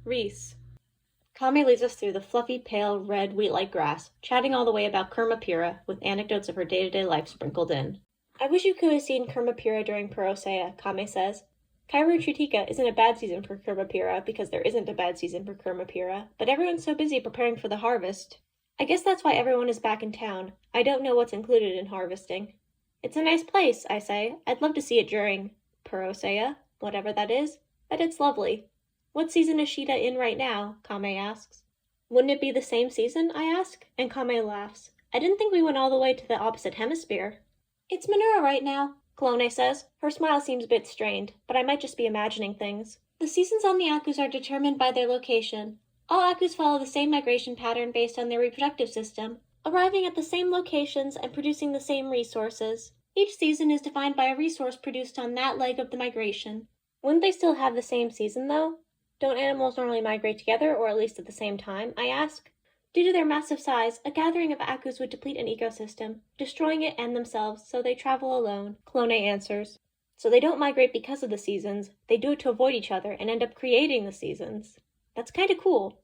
Reese. Kame leads us through the fluffy, pale, red, wheat-like grass, chatting all the way about Kurmapira, with anecdotes of her day-to-day life sprinkled in. I wish you could have seen Kurmapira during Parosea, Kame says. Kairutritika isn't a bad season for Kurmapira because there isn't a bad season for Kurmapira, but everyone's so busy preparing for the harvest. I guess that's why everyone is back in town. I don't know what's included in harvesting. It's a nice place, I say. I'd love to see it during Parosea, whatever that is, but it's lovely. What season is Shida in right now? Kame asks. Wouldn't it be the same season? I ask, and Kame laughs. I didn't think we went all the way to the opposite hemisphere. It's Minura right now, Clone says. Her smile seems a bit strained, but I might just be imagining things. The seasons on the Akus are determined by their location. All Akus follow the same migration pattern based on their reproductive system, arriving at the same locations and producing the same resources. Each season is defined by a resource produced on that leg of the migration. Wouldn't they still have the same season, though? Don't animals normally migrate together, or at least at the same time? I ask. Due to their massive size, a gathering of Akus would deplete an ecosystem, destroying it and themselves, so they travel alone, Clone answers. So they don't migrate because of the seasons, they do it to avoid each other and end up creating the seasons. That's kinda cool.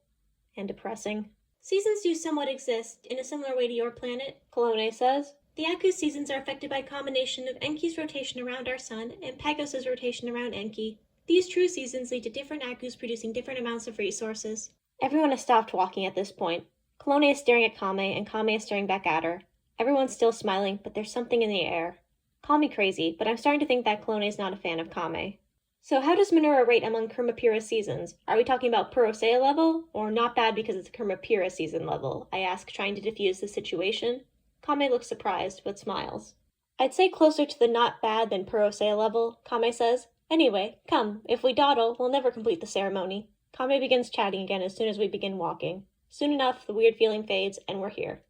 And depressing. Seasons do somewhat exist, in a similar way to your planet, Clone says. The Akus seasons are affected by a combination of Enki's rotation around our sun and Pagos' rotation around Enki. These true seasons lead to different Akus producing different amounts of resources. Everyone has stopped walking at this point. Clone is staring at Kame, and Kame is staring back at her. Everyone's still smiling, but there's something in the air. Call me crazy, but I'm starting to think that Clone is not a fan of Kame. So how does Minura rate among Kurmapira's seasons? Are we talking about Parosea level, or not bad because it's Kurmapira season level? I ask, trying to diffuse the situation. Kame looks surprised, but smiles. I'd say closer to the not bad than Parosea level, Kame says. Anyway, come, if we dawdle, we'll never complete the ceremony. Kame begins chatting again as soon as we begin walking. Soon enough, the weird feeling fades, and we're here.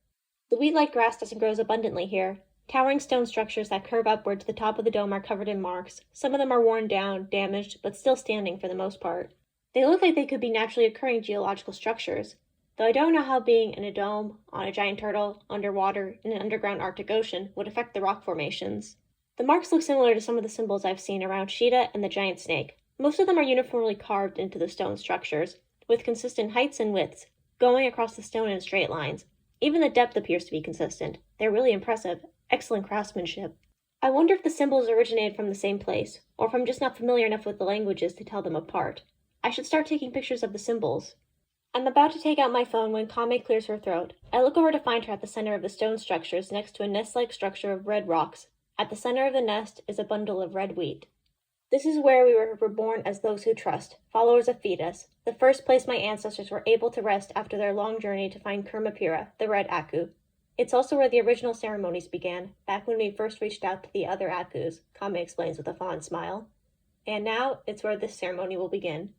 The weed-like grass doesn't grow abundantly here. Towering stone structures that curve upward to the top of the dome are covered in marks. Some of them are worn down, damaged, but still standing for the most part. They look like they could be naturally occurring geological structures, though I don't know how being in a dome, on a giant turtle, underwater, in an underground Arctic Ocean would affect the rock formations. The marks look similar to some of the symbols I've seen around Shida and the giant snake. Most of them are uniformly carved into the stone structures, with consistent heights and widths, going across the stone in straight lines. Even the depth appears to be consistent. They're really impressive. Excellent craftsmanship. I wonder if the symbols originated from the same place, or if I'm just not familiar enough with the languages to tell them apart. I should start taking pictures of the symbols. I'm about to take out my phone when Kame clears her throat. I look over to find her at the center of the stone structures next to a nest-like structure of red rocks. At the center of the nest is a bundle of red wheat. This is where we were reborn as those who trust, followers of Fetus, the first place my ancestors were able to rest after their long journey to find Kurmapira, the Red Aku. It's also where the original ceremonies began, back when we first reached out to the other Akus, Kame explains with a fond smile. And now, it's where this ceremony will begin.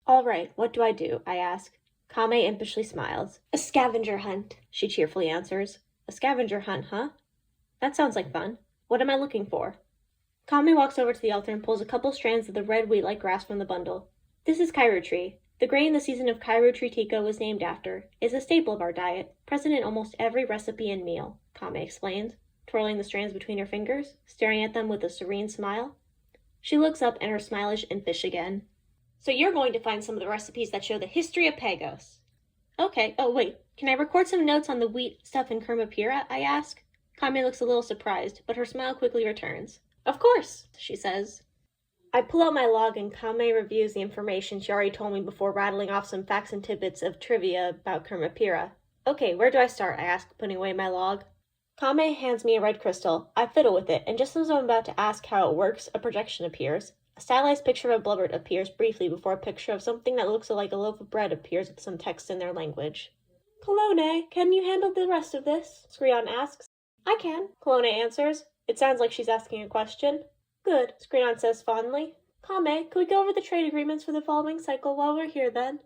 All right, what do? I ask. Kame impishly smiles. A scavenger hunt, she cheerfully answers. A scavenger hunt, huh? That sounds like fun. What am I looking for? Kame walks over to the altar and pulls a couple strands of the red wheat-like grass from the bundle. This is Kairu tree. The grain the season of Kairutritika was named after is a staple of our diet, present in almost every recipe and meal, Kame explains, twirling the strands between her fingers, staring at them with a serene smile. She looks up and her smile is impish again. So you're going to find some of the recipes that show the history of Pagos. Okay, oh wait, can I record some notes on the wheat stuff in Kurmapira? I ask. Kame looks a little surprised, but her smile quickly returns. Of course, she says. I pull out my log and Kame reviews the information she already told me before rattling off some facts and tidbits of trivia about Kurmapira. Okay, where do I start? I ask, putting away my log. Kame hands me a red crystal. I fiddle with it, and just as I'm about to ask how it works, a projection appears. A stylized picture of a blubber appears briefly before a picture of something that looks like a loaf of bread appears with some text in their language. Clone, can you handle the rest of this? Skrion asks. I can, Clone answers. It sounds like she's asking a question. Good, Skrion says fondly. Kame, could we go over the trade agreements for the following cycle while we're here then?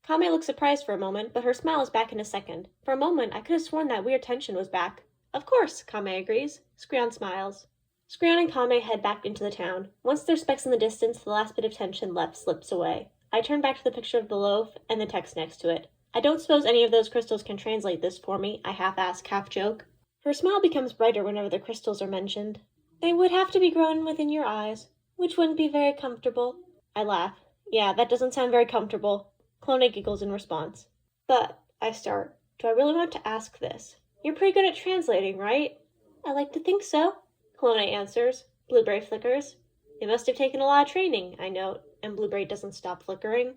Kame looks surprised for a moment, but her smile is back in a second. For a moment, I could have sworn that weird tension was back. Of course, Kame agrees. Skrion smiles. Skrion and Kame head back into the town. Once there's specks in the distance, the last bit of tension left slips away. I turn back to the picture of the loaf and the text next to it. I don't suppose any of those crystals can translate this for me, I half-ask, half-joke. Her smile becomes brighter whenever the crystals are mentioned. They would have to be grown within your eyes, which wouldn't be very comfortable. I laugh. Yeah, that doesn't sound very comfortable. Clone giggles in response. But, I start, do I really want to ask this? You're pretty good at translating, right? I like to think so, Clone answers. Blueberry flickers. It must have taken a lot of training, I note, and Blueberry doesn't stop flickering.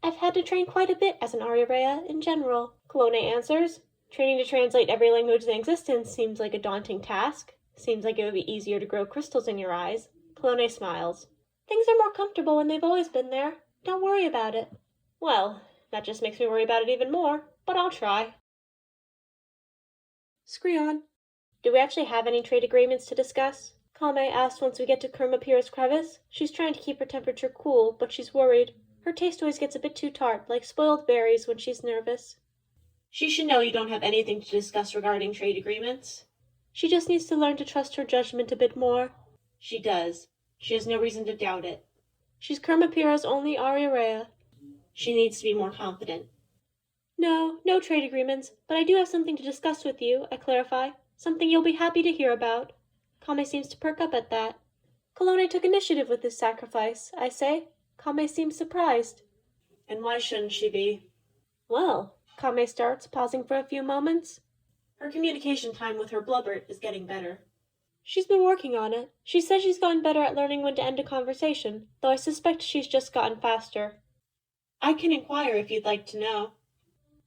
I've had to train quite a bit as an Ariarea in general, Clone answers. Training to translate every language in existence seems like a daunting task. Seems like it would be easier to grow crystals in your eyes. Clone smiles. Things are more comfortable when they've always been there. Don't worry about it. Well, that just makes me worry about it even more, but I'll try. Screon. Do we actually have any trade agreements to discuss? Kame asks once we get to Kermapira's crevice. She's trying to keep her temperature cool, but she's worried. Her taste always gets a bit too tart, like spoiled berries when she's nervous. She should know you don't have anything to discuss regarding trade agreements. She just needs to learn to trust her judgment a bit more. She does. She has no reason to doubt it. She's Kermapira's only Ariarea. She needs to be more confident. No trade agreements, but I do have something to discuss with you, I clarify. Something you'll be happy to hear about. Kame seems to perk up at that. Clone took initiative with this sacrifice, I say. Kame seems surprised. And why shouldn't she be? Well, Kame starts, pausing for a few moments. Her communication time with her blubbert is getting better. She's been working on it. She says she's gotten better at learning when to end a conversation, though I suspect she's just gotten faster. I can inquire if you'd like to know.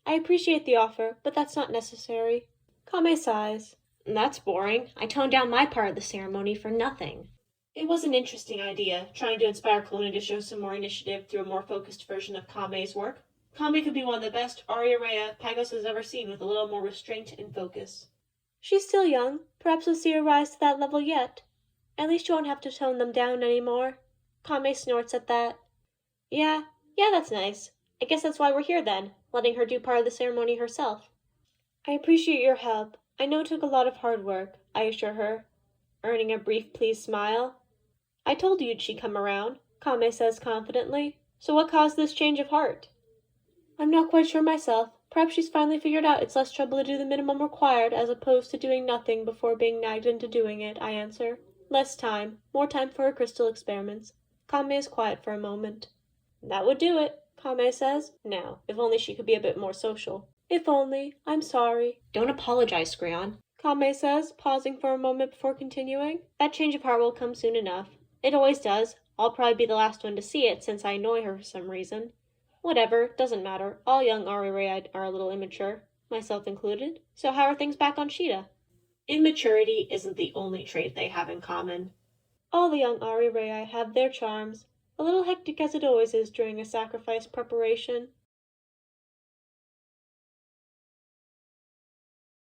I appreciate the offer, but that's not necessary. Kame sighs. That's boring. I toned down my part of the ceremony for nothing. It was an interesting idea, trying to inspire Clone to show some more initiative through a more focused version of Kame's work. Kame could be one of the best Ariarea Pagos has ever seen with a little more restraint and focus. She's still young. Perhaps we'll see her rise to that level yet. At least you won't have to tone them down anymore. Kame snorts at that. Yeah, that's nice. I guess that's why we're here then, letting her do part of the ceremony herself. I appreciate your help. I know it took a lot of hard work, I assure her, earning a brief pleased smile. I told you she'd come around, Kame says confidently. So what caused this change of heart? I'm not quite sure myself. Perhaps she's finally figured out it's less trouble to do the minimum required as opposed to doing nothing before being nagged into doing it, I answer. Less time. More time for her crystal experiments. Kame is quiet for a moment. That would do it, Kame says. Now, if only she could be a bit more social. If only. I'm sorry. Don't apologize, Screon, Kame says, pausing for a moment before continuing. That change of heart will come soon enough. It always does. I'll probably be the last one to see it since I annoy her for some reason. Whatever, doesn't matter. All young Ariarea are a little immature, myself included. So how are things back on Sheeta? Immaturity isn't the only trait they have in common. All the young Ariarea have their charms. A little hectic as it always is during a sacrifice preparation.